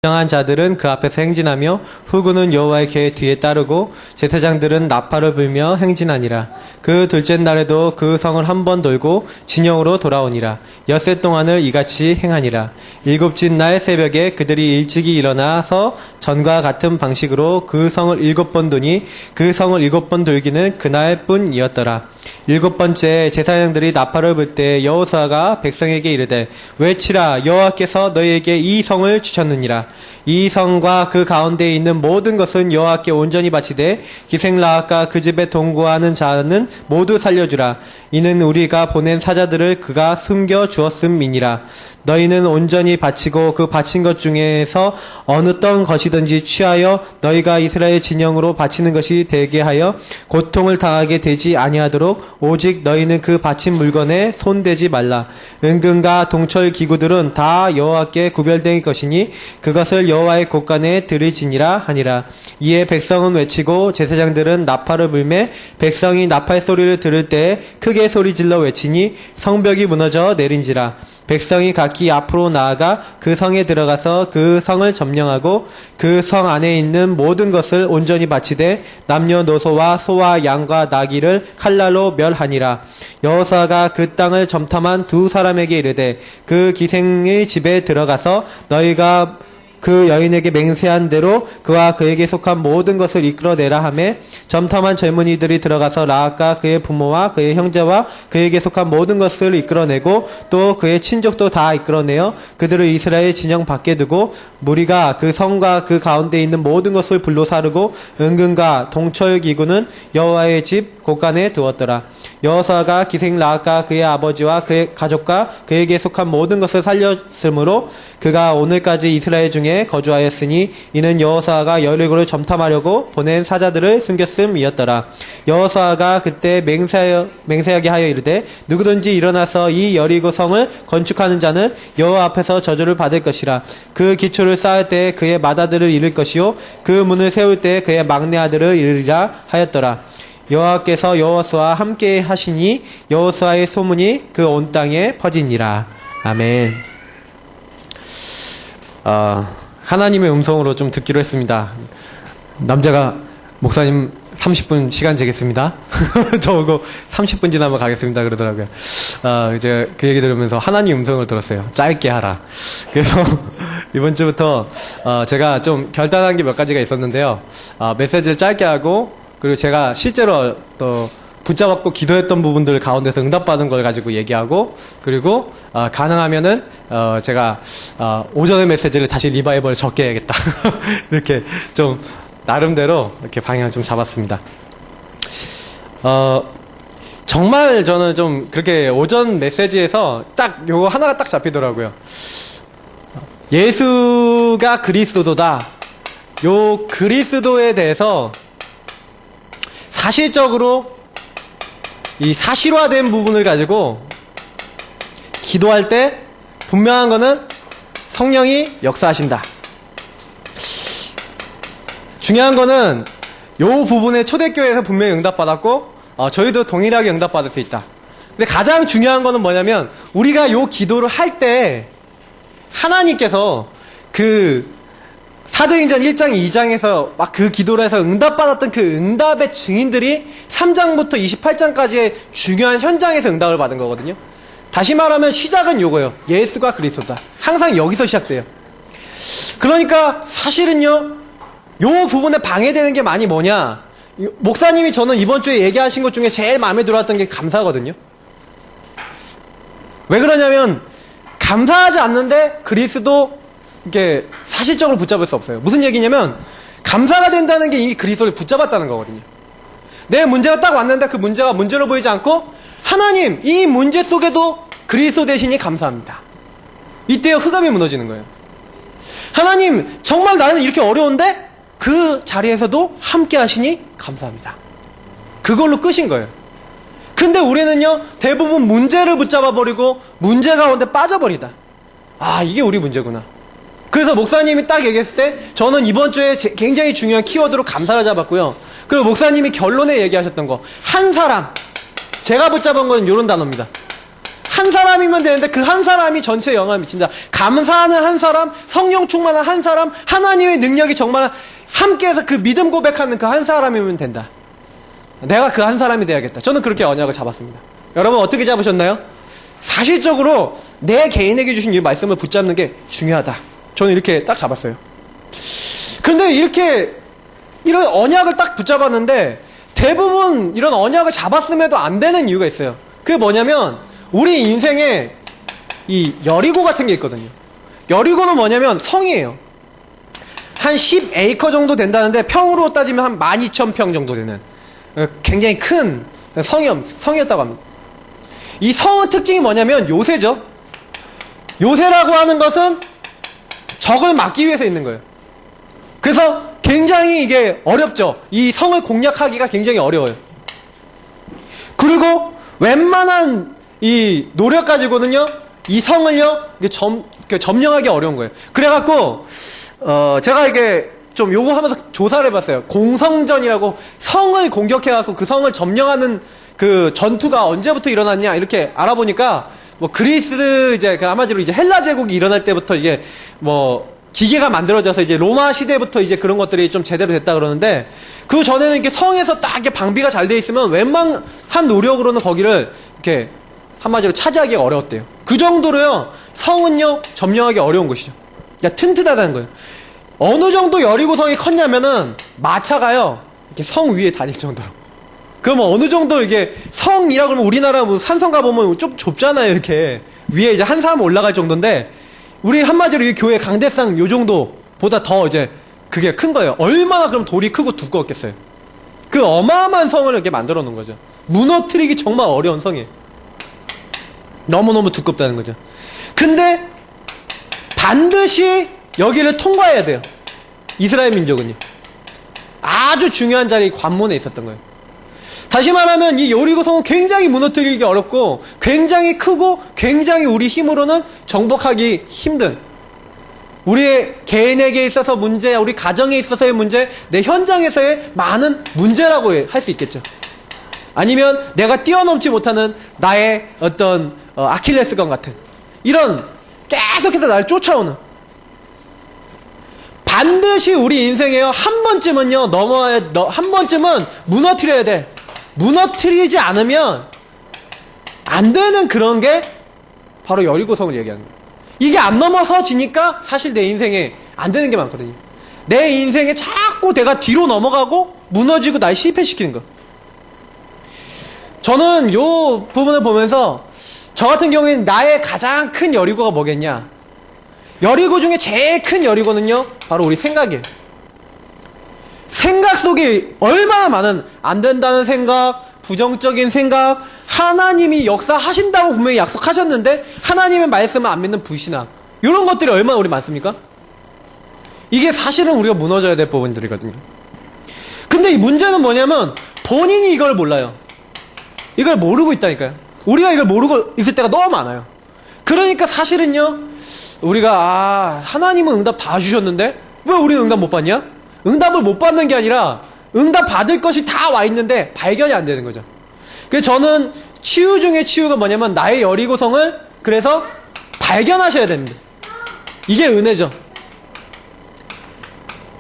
정한 자들은 그 앞에서 행진하며 후군은 여호와의 궤 뒤에 따르고 제사장들은 나팔을 불며 행진하니라. 그 둘째 날에도 그 성을 한 번 돌고 진영으로 돌아오니라. 엿새 동안을 이같이 행하니라. 일곱째 날 새벽에 그들이 일찍이 일어나서 전과 같은 방식으로 그 성을 7번 도니 그 성을 7번 돌기는 그날뿐이었더라. 7번째 제사장들이 나팔을 불 때 여호수아가 백성에게 이르되 외치라, 여호와께서 너희에게 이 성을 주셨느니라. 이 성과 그 가운데에 있는 모든 것은 여호와께 온전히 바치되 기생라합과 그 집에 동거하는 자는 모두 살려주라. 이는 우리가 보낸 사자들을 그가 숨겨 주었음이니라. 너희는 온전히 바치고 그 바친 것 중에서 어느 어떤 것이든지 취하여 너희가 이스라엘 진영으로 바치는 것이 되게 하여 고통을 당하게 되지 아니하도록 오직 너희는 그 바친 물건에 손대지 말라. 은금과 동철 기구들은 다 여호와께 구별된 것이니 그것을 여호와의 곳간에 드리지니라 하니라. 이에 백성은 외치고 제사장들은 나팔을 불매 백성이 나팔 소리를 들을 때 크게 소리질러 외치니 성벽이 무너져 내린지라. 백성이 각기 앞으로 나아가 그 성에 들어가서 그 성을 점령하고 그 성 안에 있는 모든 것을 온전히 바치되 남녀노소와 소와 양과 나귀를 칼날로 멸하니라. 여호수아가 그 땅을 점탐한 두 사람에게 이르되 그 기생의 집에 들어가서 너희가 그 여인에게 맹세한 대로 그와 그에게 속한 모든 것을 이끌어내라 하매 점탐한 젊은이들이 들어가서 라합과 그의 부모와 그의 형제와 그에게 속한 모든 것을 이끌어내고 또 그의 친족도 다 이끌어내어 그들을 이스라엘 진영 밖에 두고 무리가 그 성과 그 가운데 있는 모든 것을 불로 사르고 은금과 동철 기구는 여호와의 집 곳간에 두었더라. 여호수아가 기생 라합과 그의 아버지와 그의 가족과 그에게 속한 모든 것을 살렸으므로 그가 오늘까지 이스라엘 중에 거주하였으니 이는 여호수아가 여리고를 점탐하려고 보낸 사자들을 숨겼음이었더라. 여호수아가 그때 맹세하게 하여 이르되 누구든지 일어나서 이 여리고 성을 건축하는 자는 여호와 앞에서 저주를 받을 것이라. 그 기초를 쌓을 때 그의 맏아들을 잃을 것이요 그 문을 세울 때 그의 막내 아들을 잃으리라 하였더라. 여호와께서 여호수아와 함께 하시니 여호수아의 소문이 그 온 땅에 퍼지니라. 아멘. 하나님의 음성으로 좀 듣기로 했습니다. 남자가 목사님 30분 시간 재겠습니다. 저거 30분 지나면 가겠습니다 그러더라고요. 이제 그 얘기 들으면서 하나님 음성을 들었어요. 짧게 하라. 그래서 이번 주부터 제가 좀 결단한 게 몇 가지가 있었는데요. 메시지를 짧게 하고 그리고 제가 실제로 또 붙잡았고 기도했던 부분들 가운데서 응답받은 걸 가지고 얘기하고 그리고 가능하면은 제가 오전의 메시지를 다시 리바이벌 적게 해야겠다. 이렇게 좀 나름대로 이렇게 방향을 좀 잡았습니다. 정말 저는 좀 그렇게 오전 메시지에서 딱 요거 하나가 딱 잡히더라고요. 예수가 그리스도다. 요 그리스도에 대해서 사실적으로 이 사실화된 부분을 가지고 기도할 때 분명한 거는 성령이 역사하신다. 중요한 거는 요 부분에 초대교회에서 분명히 응답받았고 저희도 동일하게 응답받을 수 있다. 근데 가장 중요한 거는 뭐냐면 우리가 요 기도를 할 때 하나님께서 그 사도행전 1장 2장에서 막 그 기도를 해서 응답받았던 그 응답의 증인들이 3장부터 28장까지의 중요한 현장에서 응답을 받은 거거든요. 다시 말하면 시작은 요거예요. 예수가 그리스도다. 항상 여기서 시작돼요. 그러니까 사실은요, 요 부분에 방해되는 게 많이 뭐냐. 목사님이 저는 이번 주에 얘기하신 것 중에 제일 마음에 들어왔던 게 감사거든요. 왜 그러냐면 감사하지 않는데 그리스도 이게 사실적으로 붙잡을 수 없어요. 무슨 얘기냐면 감사가 된다는 게 이미 그리스도를 붙잡았다는 거거든요. 내 문제가 딱 왔는데 그 문제가 문제로 보이지 않고 하나님 이 문제 속에도 그리스도 대신이 감사합니다. 이때요 흑암이 무너지는 거예요. 하나님 정말 나는 이렇게 어려운데 그 자리에서도 함께 하시니 감사합니다. 그걸로 끝인 거예요. 근데 우리는요 대부분 문제를 붙잡아 버리고 문제 가운데 빠져버리다. 이게 우리 문제구나. 그래서 목사님이 딱 얘기했을 때 저는 이번 주에 굉장히 중요한 키워드로 감사를 잡았고요. 그리고 목사님이 결론에 얘기하셨던 거 한 사람, 제가 붙잡은 건 이런 단어입니다. 한 사람이면 되는데 그 한 사람이 전체 영향을 미친다. 감사하는 한 사람, 성령 충만한 한 사람, 하나님의 능력이 정말 함께해서 그 믿음 고백하는 그 한 사람이면 된다. 내가 그 한 사람이 돼야겠다. 저는 그렇게 언약을 잡았습니다. 여러분 어떻게 잡으셨나요? 사실적으로 내 개인에게 주신 이 말씀을 붙잡는 게 중요하다. 저는 이렇게 딱 잡았어요. 근데 이렇게 이런 언약을 딱 붙잡았는데 대부분 이런 언약을 잡았음에도 안 되는 이유가 있어요. 그게 뭐냐면 우리 인생에 이 여리고 같은 게 있거든요. 여리고는 뭐냐면 성이에요. 한 10에이커 정도 된다는데 평으로 따지면 한 12,000평 정도 되는 굉장히 큰 성이었다고 합니다. 이 성의 특징이 뭐냐면 요새죠. 요새라고 하는 것은 적을 막기 위해서 있는 거예요. 그래서 굉장히 이게 어렵죠. 이 성을 공략하기가 굉장히 어려워요. 그리고 웬만한 이 노력 가지고는요, 이 성을요, 점령하기 어려운 거예요. 그래갖고, 제가 이게 좀 요거 하면서 조사를 해봤어요. 공성전이라고 성을 공격해갖고 그 성을 점령하는 그 전투가 언제부터 일어났냐, 이렇게 알아보니까, 뭐 그리스 이제 그 아마지로 이제 헬라 제국이 일어날 때부터 이게 뭐 기계가 만들어져서 이제 로마 시대부터 이제 그런 것들이 좀 제대로 됐다 그러는데, 그 전에는 이렇게 성에서 딱 이렇게 방비가 잘 돼 있으면 웬만한 노력으로는 거기를 이렇게 한마디로 차지하기가 어려웠대요. 그 정도로요, 성은요, 점령하기 어려운 곳이죠. 그러니까 튼튼하다는 거예요. 어느 정도 여리고 성이 컸냐면은 마차가요, 이렇게 성 위에 다닐 정도로. 그러면 어느 정도 이게 성이라 그러면 우리나라 뭐 산성 가보면 좀 좁잖아요. 이렇게 위에 이제 한 사람 올라갈 정도인데, 우리 한마디로 이 교회 강대상 요 정도보다 더 이제 그게 큰 거예요. 얼마나 그럼 돌이 크고 두꺼웠겠어요. 그 어마어마한 성을 이렇게 만들어 놓은 거죠. 무너뜨리기 정말 어려운 성이에요. 너무너무 두껍다는 거죠. 근데 반드시 여기를 통과해야 돼요. 이스라엘 민족은요. 아주 중요한 자리 관문에 있었던 거예요. 다시 말하면 이 여리고 성은 굉장히 무너뜨리기 어렵고 굉장히 크고 굉장히 우리 힘으로는 정복하기 힘든, 우리의 개인에게 있어서 문제, 우리 가정에 있어서의 문제, 내 현장에서의 많은 문제라고 할 수 있겠죠. 아니면 내가 뛰어넘지 못하는 나의 어떤 아킬레스건 같은 이런 계속해서 나를 쫓아오는, 반드시 우리 인생에요 한 번쯤은요 한 번쯤은 무너뜨려야 돼. 무너뜨리지 않으면 안 되는 그런 게 바로 여리고성을 얘기하는 거예요. 이게 안 넘어서지니까 사실 내 인생에 안 되는 게 많거든요. 내 인생에 자꾸 내가 뒤로 넘어가고 무너지고 날 실패시키는 거. 저는 요 부분을 보면서 저 같은 경우에는 나의 가장 큰 여리고가 뭐겠냐, 여리고 중에 제일 큰 여리고는요 바로 우리 생각이에요. 생각 속에 얼마나 많은 안 된다는 생각, 부정적인 생각, 하나님이 역사하신다고 분명히 약속하셨는데 하나님의 말씀을 안 믿는 불신앙, 이런 것들이 얼마나 우리 많습니까? 이게 사실은 우리가 무너져야 될 부분들이거든요. 근데 이 문제는 뭐냐면 본인이 이걸 몰라요. 이걸 모르고 있다니까요. 우리가 이걸 모르고 있을 때가 너무 많아요. 그러니까 사실은요, 우리가 하나님은 응답 다 주셨는데 왜 우리는 응답 못 받냐? 응답을 못 받는 게 아니라 응답 받을 것이 다 와 있는데 발견이 안 되는 거죠. 그래서 저는 치유 중에 치유가 뭐냐면 나의 여리고성을 그래서 발견하셔야 됩니다. 이게 은혜죠.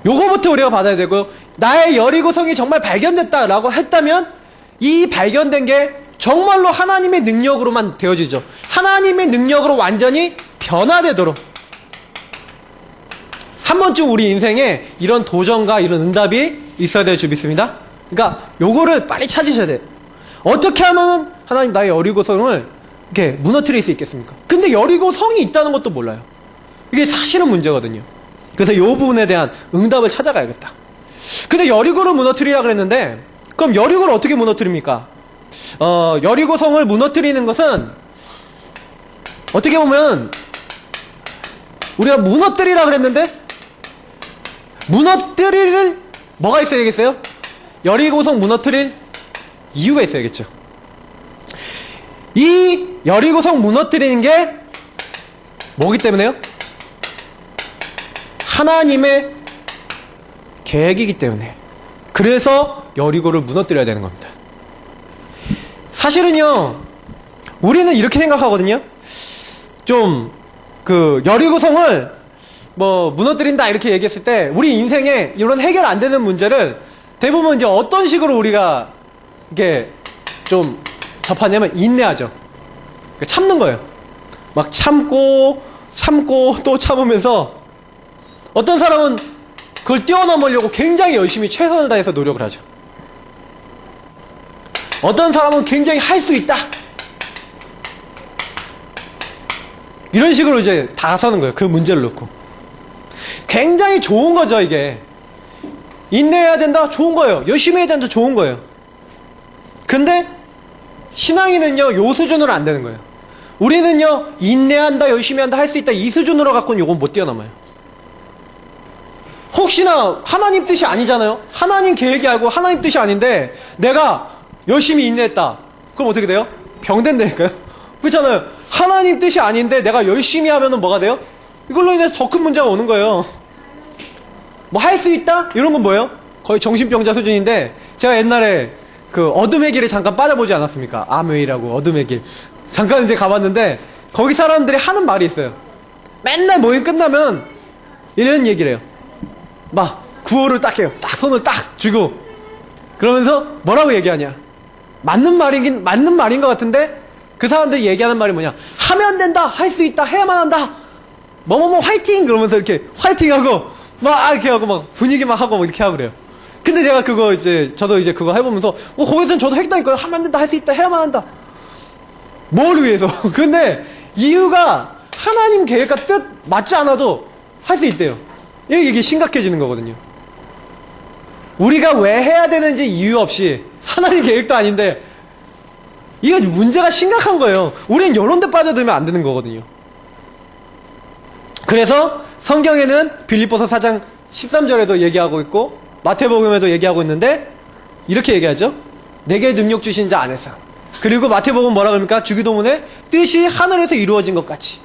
요거부터 우리가 받아야 되고요. 나의 여리고성이 정말 발견됐다라고 했다면 이 발견된 게 정말로 하나님의 능력으로만 되어지죠. 하나님의 능력으로 완전히 변화되도록 한 번쯤 우리 인생에 이런 도전과 이런 응답이 있어야 될 줄 믿습니다. 그러니까 요거를 빨리 찾으셔야 돼요. 어떻게 하면 하나님 나의 여리고성을 이렇게 무너뜨릴 수 있겠습니까? 근데 여리고성이 있다는 것도 몰라요. 이게 사실은 문제거든요. 그래서 요 부분에 대한 응답을 찾아가야겠다. 근데 여리고를 무너뜨리라 그랬는데 그럼 여리고를 어떻게 무너뜨립니까? 여리고성을 무너뜨리는 것은 어떻게 보면 우리가 무너뜨리라 그랬는데 무너뜨릴 뭐가 있어야겠어요? 여리고성 무너뜨릴 이유가 있어야겠죠. 이 여리고성 무너뜨리는 게 뭐기 때문에요? 하나님의 계획이기 때문에. 그래서 여리고를 무너뜨려야 되는 겁니다. 사실은요, 우리는 이렇게 생각하거든요. 좀 여리고성을 뭐 무너뜨린다 이렇게 얘기했을 때 우리 인생에 이런 해결 안 되는 문제를 대부분 이제 어떤 식으로 우리가 이게 좀 접하냐면 인내하죠. 참는 거예요. 막 참고 또 참으면서 어떤 사람은 그걸 뛰어넘으려고 굉장히 열심히 최선을 다해서 노력을 하죠. 어떤 사람은 굉장히 할 수 있다. 이런 식으로 이제 다가서는 거예요. 그 문제를 놓고. 굉장히 좋은 거죠, 이게. 인내해야 된다? 좋은 거예요. 열심히 해야 된다? 좋은 거예요. 근데 신앙인은요, 요 수준으로 안 되는 거예요. 우리는요, 인내한다, 열심히 한다, 할 수 있다, 이 수준으로 갖고는 요건 못 뛰어넘어요. 혹시나 하나님 뜻이 아니잖아요? 하나님 계획이 알고 하나님 뜻이 아닌데 내가 열심히 인내했다. 그럼 어떻게 돼요? 병된다니까요? 그렇잖아요. 하나님 뜻이 아닌데 내가 열심히 하면은 뭐가 돼요? 이걸로 인해서 더 큰 문제가 오는 거예요. 뭐 할 수 있다? 이런 건 뭐예요? 거의 정신병자 수준인데 제가 옛날에 그 어둠의 길에 잠깐 빠져보지 않았습니까? 아메이라고 어둠의 길. 잠깐 이제 가봤는데 거기 사람들이 하는 말이 있어요. 맨날 모임 끝나면 이런 얘기를 해요. 막 구호를 딱 해요. 딱 손을 딱 쥐고 그러면서 뭐라고 얘기하냐? 맞는 말인 것 같은데 그 사람들이 얘기하는 말이 뭐냐? 하면 된다, 할 수 있다, 해야만 한다. 뭐뭐뭐 화이팅! 그러면서 이렇게 화이팅하고 막 이렇게 하고 막 분위기 막 하고 막 이렇게 하고 그래요. 근데 내가 그거 이제 저도 이제 그거 해보면서 거기서는 저도 했다니까요. 하면 된다, 할 수 있다, 해야만 한다. 뭘 위해서? 근데 이유가 하나님 계획과 뜻 맞지 않아도 할 수 있대요. 이게 심각해지는 거거든요. 우리가 왜 해야 되는지 이유 없이 하나님 계획도 아닌데 이거 문제가 심각한 거예요. 우리는 이런 데 빠져들면 안 되는 거거든요. 그래서 성경에는 빌립보서 4장 13절에도 얘기하고 있고 마태복음에도 얘기하고 있는데 이렇게 얘기하죠. 내게 능력 주신 자 안에서. 그리고 마태복음 뭐라 그럽니까? 주기도문에 뜻이 하늘에서 이루어진 것 같이.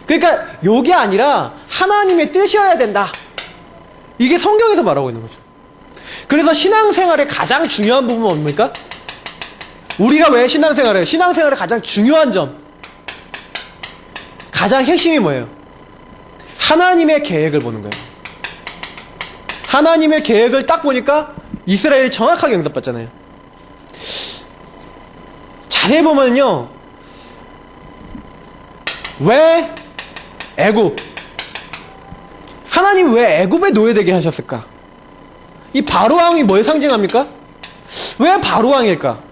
그러니까 요게 아니라 하나님의 뜻이어야 된다. 이게 성경에서 말하고 있는 거죠. 그래서 신앙생활의 가장 중요한 부분은 뭡니까? 우리가 왜 신앙생활을 해요? 신앙생활의 가장 중요한 점, 가장 핵심이 뭐예요? 하나님의 계획을 보는 거예요. 하나님의 계획을 딱 보니까 이스라엘이 정확하게 응답받잖아요. 자세히 보면요, 왜 애굽, 하나님 왜 애굽에 노예되게 하셨을까? 이 바로왕이 뭘 상징합니까? 왜 바로왕일까?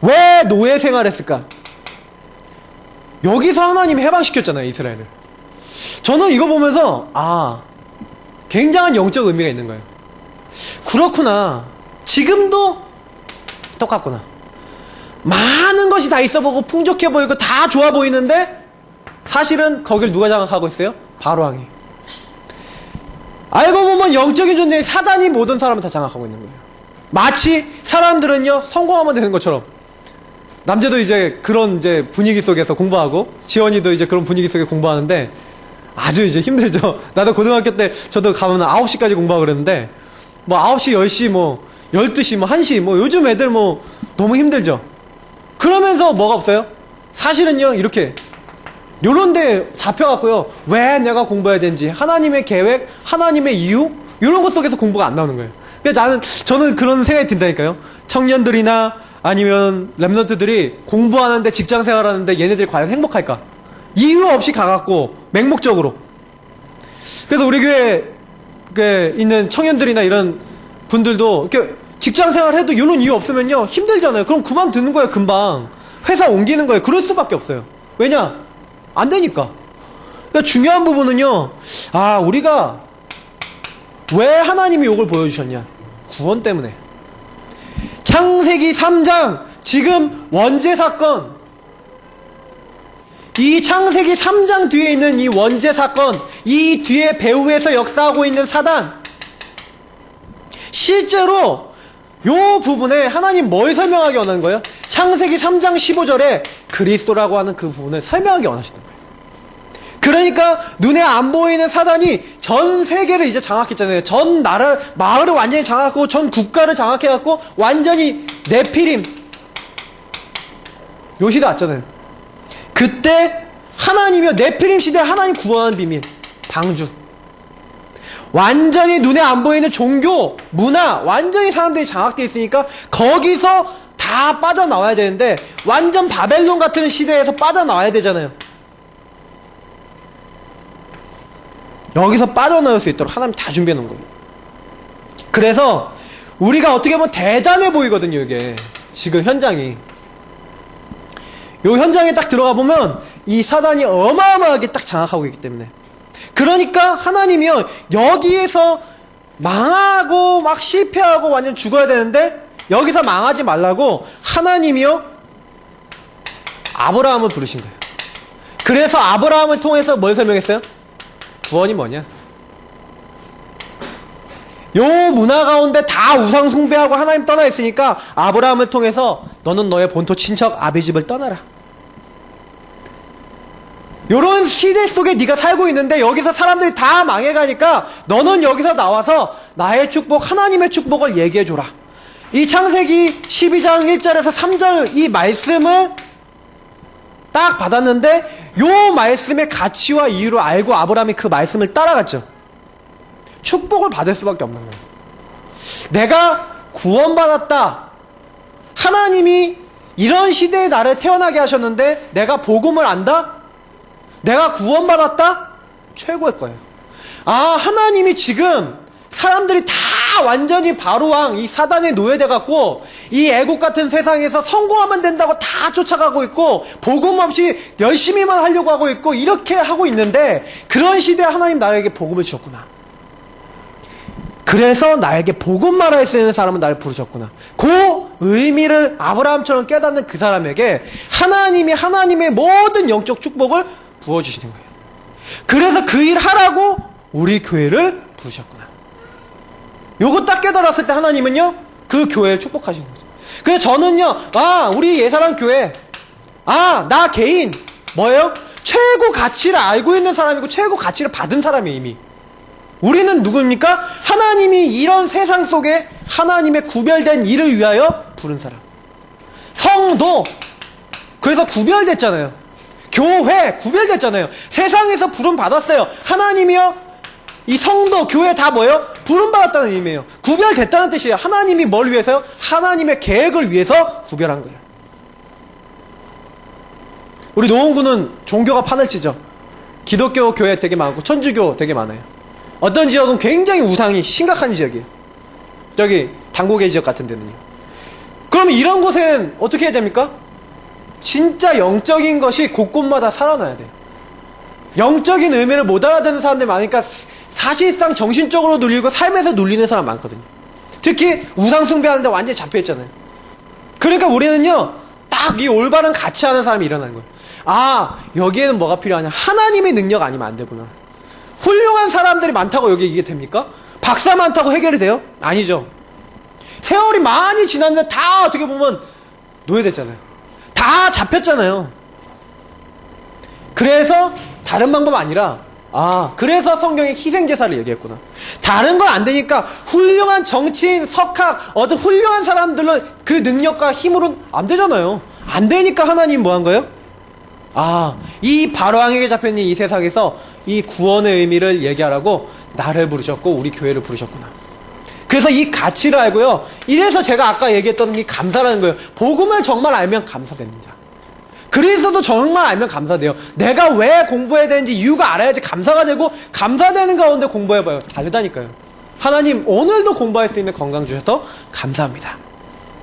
왜 노예 생활했을까? 여기서 하나님이 해방시켰잖아요, 이스라엘을. 저는 이거 보면서 굉장한 영적 의미가 있는 거예요. 그렇구나. 지금도 똑같구나. 많은 것이 다 있어 보고 풍족해 보이고 다 좋아 보이는데 사실은 거길 누가 장악하고 있어요? 바로왕이. 알고 보면 영적인 존재인 사단이 모든 사람을 다 장악하고 있는 거예요. 마치 사람들은요, 성공하면 되는 것처럼. 남자도 이제 그런 이제 분위기 속에서 공부하고, 지원이도 이제 그런 분위기 속에 공부하는데, 아주 이제 힘들죠. 나도 고등학교 때 저도 가면 9시까지 공부하고 그랬는데, 뭐 9시, 10시, 뭐 12시, 뭐 1시, 뭐 요즘 애들 뭐 너무 힘들죠. 그러면서 뭐가 없어요? 사실은요, 이렇게 요런 데 잡혀갖고요, 왜 내가 공부해야 되는지, 하나님의 계획, 하나님의 이유, 요런 것 속에서 공부가 안 나오는 거예요. 그러니까 저는 그런 생각이 든다니까요. 청년들이나 아니면 랩런트들이 공부하는데, 직장 생활하는데 얘네들이 과연 행복할까? 이유 없이 가갖고 맹목적으로. 그래서 우리 교회에 있는 청년들이나 이런 분들도 이렇게 직장 생활해도 이런 이유 없으면요, 힘들잖아요. 그럼 그만두는 거예요. 금방 회사 옮기는 거예요. 그럴 수밖에 없어요. 왜냐? 안 되니까. 그러니까 중요한 부분은요, 우리가 왜 하나님이 이걸 보여주셨냐? 구원 때문에. 창세기 3장, 지금 원죄 사건, 이 창세기 3장 뒤에 있는 이 원죄 사건, 이 뒤에 배후에서 역사하고 있는 사단, 실제로 요 부분에 하나님 뭘 설명하기 원하는 거예요? 창세기 3장 15절에 그리스도라고 하는 그 부분을 설명하기 원하시는 거예요. 그러니까 눈에 안 보이는 사단이 전 세계를 이제 장악했잖아요. 전 나라, 마을을 완전히 장악하고 전 국가를 장악해갖고 완전히 네피림, 요 시대 왔잖아요. 그때 하나님이요, 네피림 시대 하나님 구원하는 비밀, 방주. 완전히 눈에 안 보이는 종교, 문화, 완전히 사람들이 장악되어 있으니까 거기서 다 빠져나와야 되는데 완전 바벨론 같은 시대에서 빠져나와야 되잖아요. 여기서 빠져나올 수 있도록 하나님 다 준비해 놓은 거예요. 그래서 우리가 어떻게 보면 대단해 보이거든요, 이게. 지금 현장이. 요 현장에 딱 들어가 보면 이 사단이 어마어마하게 딱 장악하고 있기 때문에. 그러니까 하나님이요, 여기에서 망하고 막 실패하고 완전 죽어야 되는데 여기서 망하지 말라고 하나님이요, 아브라함을 부르신 거예요. 그래서 아브라함을 통해서 뭘 설명했어요? 구원이 뭐냐? 요 문화 가운데 다 우상 숭배하고 하나님 떠나 있으니까 아브라함을 통해서 너는 너의 본토 친척 아비집을 떠나라. 요런 시대 속에 네가 살고 있는데 여기서 사람들이 다 망해가니까 너는 여기서 나와서 나의 축복, 하나님의 축복을 얘기해줘라. 이 창세기 12장 1절에서 3절 이 말씀을 딱 받았는데 요 말씀의 가치와 이유를 알고 아브라함이 그 말씀을 따라갔죠. 축복을 받을 수밖에 없는 거예요. 내가 구원받았다. 하나님이 이런 시대에 나를 태어나게 하셨는데 내가 복음을 안다? 내가 구원받았다? 최고일 거예요. 아, 하나님이 지금 사람들이 다 완전히 바로왕 이 사단에 노예돼갖고 이 애국 같은 세상에서 성공하면 된다고 다 쫓아가고 있고 복음 없이 열심히만 하려고 하고 있고 이렇게 하고 있는데 그런 시대에 하나님 나에게 복음을 주셨구나. 그래서 나에게 복음 말할 수 있는 사람은 나를 부르셨구나. 그 의미를 아브라함처럼 깨닫는 그 사람에게 하나님이 하나님의 모든 영적 축복을 부어주시는 거예요. 그래서 그 일 하라고 우리 교회를 부르셨구나. 요거 딱 깨달았을 때 하나님은요, 그 교회를 축복하시는 거죠. 그래서 저는요, 아, 우리 예사랑 교회, 아, 나 개인, 뭐예요? 최고 가치를 알고 있는 사람이고 최고 가치를 받은 사람이에요, 이미. 우리는 누구입니까? 하나님이 이런 세상 속에 하나님의 구별된 일을 위하여 부른 사람. 성도, 그래서 구별됐잖아요. 교회, 구별됐잖아요. 세상에서 부름 받았어요. 하나님이요, 이 성도, 교회 다 뭐예요? 부름받았다는 의미예요. 구별됐다는 뜻이에요. 하나님이 뭘 위해서요? 하나님의 계획을 위해서 구별한 거예요. 우리 노원구는 종교가 판을 치죠. 기독교 교회 되게 많고 천주교 되게 많아요. 어떤 지역은 굉장히 우상이 심각한 지역이에요. 저기 당고개 지역 같은 데는요. 그러면 이런 곳엔 어떻게 해야 됩니까? 진짜 영적인 것이 곳곳마다 살아나야 돼요. 영적인 의미를 못 알아듣는 사람들이 많으니까 사실상 정신적으로 눌리고 삶에서 눌리는 사람 많거든요. 특히 우상 숭배하는데 완전히 잡혀있잖아요. 그러니까 우리는요, 딱 이 올바른 가치하는 사람이 일어나는 거예요. 아, 여기에는 뭐가 필요하냐? 하나님의 능력 아니면 안 되구나. 훌륭한 사람들이 많다고 여기 이게 됩니까? 박사 많다고 해결이 돼요? 아니죠. 세월이 많이 지났는데 다 어떻게 보면 노예됐잖아요. 다 잡혔잖아요. 그래서 다른 방법 아니라, 아, 그래서 성경에 희생제사를 얘기했구나. 다른 건 안 되니까 훌륭한 정치인, 석학, 어떤 훌륭한 사람들은 그 능력과 힘으로는 안 되잖아요. 안 되니까 하나님 뭐 한 거예요? 아, 이 바로왕에게 잡혀있는 이 세상에서 이 구원의 의미를 얘기하라고 나를 부르셨고 우리 교회를 부르셨구나. 그래서 이 가치를 알고요. 이래서 제가 아까 얘기했던 게 감사라는 거예요. 복음을 정말 알면 감사됩니다. 그리스도도 정말 알면 감사돼요. 내가 왜 공부해야 되는지 이유가 알아야지 감사가 되고, 감사되는 가운데 공부해봐요. 다르다니까요. 하나님 오늘도 공부할 수 있는 건강 주셔서 감사합니다.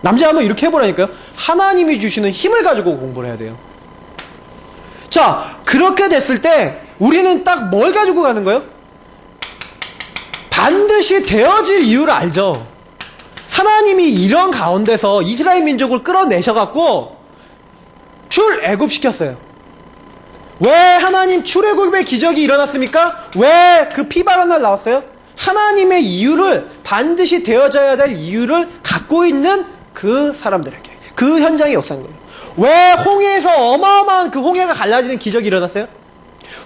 남자 한번 이렇게 해보라니까요. 하나님이 주시는 힘을 가지고 공부를 해야 돼요. 자, 그렇게 됐을 때 우리는 딱 뭘 가지고 가는 거예요? 반드시 되어질 이유를 알죠. 하나님이 이런 가운데서 이스라엘 민족을 끌어내셔갖고 출애굽시켰어요. 왜 하나님 출애굽의 기적이 일어났습니까? 왜 그 피바른 날 나왔어요? 하나님의 이유를, 반드시 되어져야 될 이유를 갖고 있는 그 사람들에게, 그 현장의 역사인 거예요. 왜 홍해에서 어마어마한 그 홍해가 갈라지는 기적이 일어났어요?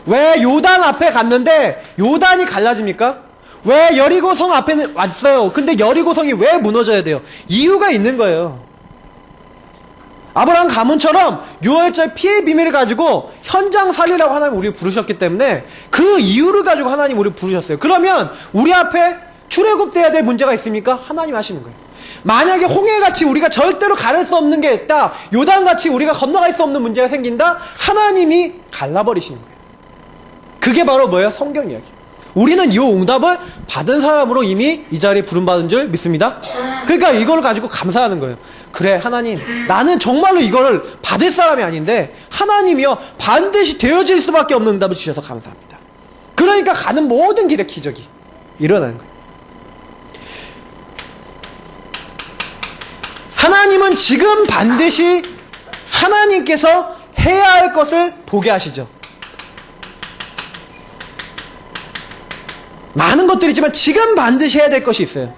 왜 요단 앞에 갔는데 요단이 갈라집니까? 왜 여리고성 앞에 왔어요? 근데 여리고성이 왜 무너져야 돼요? 이유가 있는 거예요. 아브라함 가문처럼 유월절 피해 비밀을 가지고 현장 살리라고 하나님 우리를 부르셨기 때문에 그 이유를 가지고 하나님 우리를 부르셨어요. 그러면 우리 앞에 출애굽돼야 될 문제가 있습니까? 하나님 하시는 거예요. 만약에 홍해같이 우리가 절대로 가를 수 없는 게 있다, 요단같이 우리가 건너갈 수 없는 문제가 생긴다, 하나님이 갈라버리시는 거예요. 그게 바로 뭐예요? 성경 이야기. 우리는 이 응답을 받은 사람으로 이미 이 자리에 부름받은 줄 믿습니다. 그러니까 이걸 가지고 감사하는 거예요. 그래, 하나님, 나는 정말로 이거를 받을 사람이 아닌데 하나님이요 반드시 되어질 수밖에 없는 응답을 주셔서 감사합니다. 그러니까 가는 모든 길에 기적이 일어나는 거예요. 하나님은 지금 반드시 하나님께서 해야 할 것을 보게 하시죠. 많은 것들이 있지만 지금 반드시 해야 될 것이 있어요.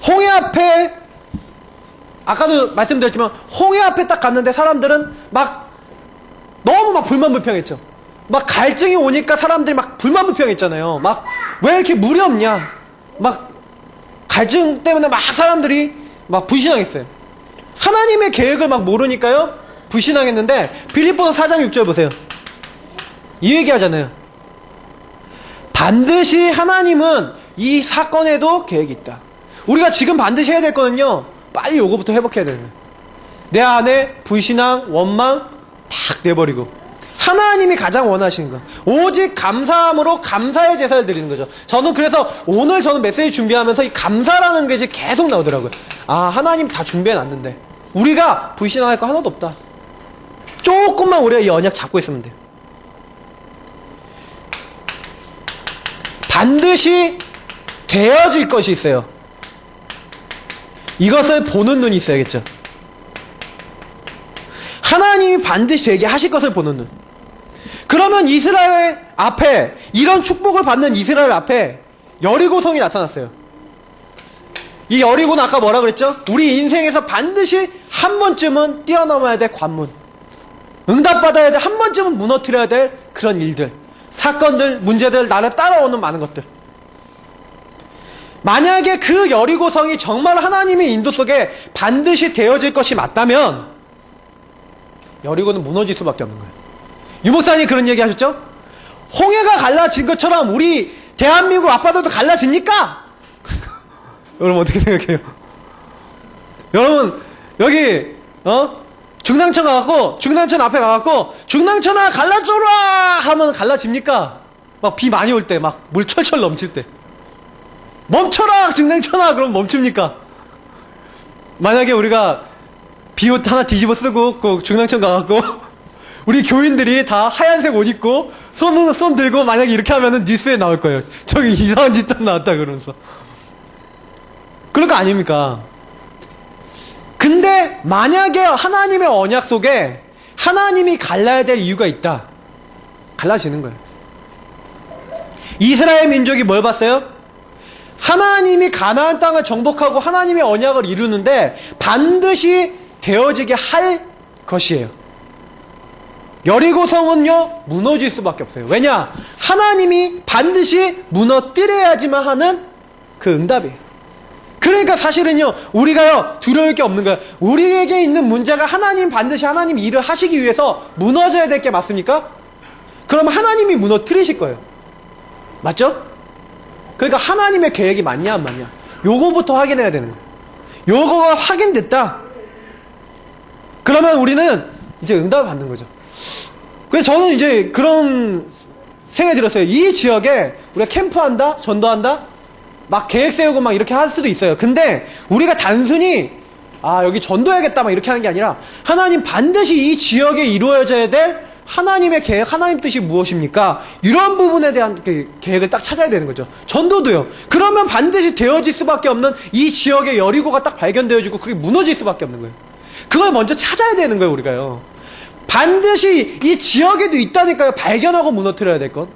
홍해 앞에, 아까도 말씀드렸지만 홍해 앞에 딱 갔는데 사람들은 막 너무 막 불만불평했죠. 막 갈증이 오니까 사람들이 막 불만불평했잖아요. 막 왜 이렇게 물이 없냐, 막 갈증 때문에 막 사람들이 막 불신앙했어요. 하나님의 계획을 막 모르니까요 불신앙했는데, 빌립보서 4장 6절 보세요. 이 얘기 하잖아요. 반드시 하나님은 이 사건에도 계획이 있다. 우리가 지금 반드시 해야 될 거는요, 빨리 요거부터 회복해야 되는 거예요. 내 안에 불신앙, 원망 탁 내버리고 하나님이 가장 원하시는 거, 오직 감사함으로 감사의 제사를 드리는 거죠. 저는 그래서 오늘 저는 메시지 준비하면서 이 감사라는 게 이제 계속 나오더라고요. 아, 하나님 다 준비해놨는데 우리가 불신앙할 거 하나도 없다. 조금만 우리가 이 언약 잡고 있으면 돼요. 반드시 되어질 것이 있어요. 이것을 보는 눈이 있어야겠죠. 하나님이 반드시 되게 하실 것을 보는 눈. 그러면 이스라엘 앞에, 이런 축복을 받는 이스라엘 앞에 여리고성이 나타났어요. 이 여리고는 아까 뭐라 그랬죠? 우리 인생에서 반드시 한 번쯤은 뛰어넘어야 될 관문, 응답받아야 될, 한 번쯤은 무너뜨려야 될 그런 일들, 사건들, 문제들, 나를 따라오는 많은 것들. 만약에 그 여리고성이 정말 하나님의 인도 속에 반드시 되어질 것이 맞다면 여리고는 무너질 수밖에 없는 거예요. 유목사님이 그런 얘기 하셨죠? 홍해가 갈라진 것처럼 우리 대한민국 아빠들도 갈라집니까? 여러분 어떻게 생각해요? 여러분 여기 중랑천 가갖고, 중랑천 앞에 가갖고 중랑천아 갈라줘라 하면 갈라집니까? 막 비 많이 올 때, 막 물 철철 넘칠 때 멈춰라 중랑천아 그럼 멈춥니까? 만약에 우리가 비옷 하나 뒤집어 쓰고 그 중랑천 가갖고 우리 교인들이 다 하얀색 옷 입고 손 들고 만약에 이렇게 하면은 뉴스에 나올 거예요. 저기 이상한 집단 나왔다 그러면서. 그럴 거 아닙니까? 근데 만약에 하나님의 언약 속에 하나님이 갈라야 될 이유가 있다, 갈라지는 거예요. 이스라엘 민족이 뭘 봤어요? 하나님이 가나안 땅을 정복하고 하나님의 언약을 이루는데 반드시 되어지게 할 것이에요. 여리고성은요 무너질 수밖에 없어요. 왜냐? 하나님이 반드시 무너뜨려야지만 하는 그 응답이에요. 그러니까 사실은요 우리가요 두려울 게 없는 거예요. 우리에게 있는 문제가 하나님, 반드시 하나님 일을 하시기 위해서 무너져야 될 게 맞습니까? 그러면 하나님이 무너뜨리실 거예요. 맞죠? 그러니까 하나님의 계획이 맞냐 안 맞냐, 요거부터 확인해야 되는 거예요. 요거가 확인됐다, 그러면 우리는 이제 응답을 받는 거죠. 그래서 저는 이제 그런 생각이 들었어요. 이 지역에 우리가 캠프한다, 전도한다, 막 계획 세우고 막 이렇게 할 수도 있어요. 근데 우리가 단순히 여기 전도해야겠다 막 이렇게 하는 게 아니라, 하나님 반드시 이 지역에 이루어져야 될 하나님의 계획, 하나님 뜻이 무엇입니까? 이런 부분에 대한 계획을 딱 찾아야 되는 거죠. 전도도요. 그러면 반드시 되어질 수밖에 없는 이 지역의 여리고가 딱 발견되어지고 그게 무너질 수밖에 없는 거예요. 그걸 먼저 찾아야 되는 거예요, 우리가요. 반드시 이 지역에도 있다니까요. 발견하고 무너뜨려야 될 것.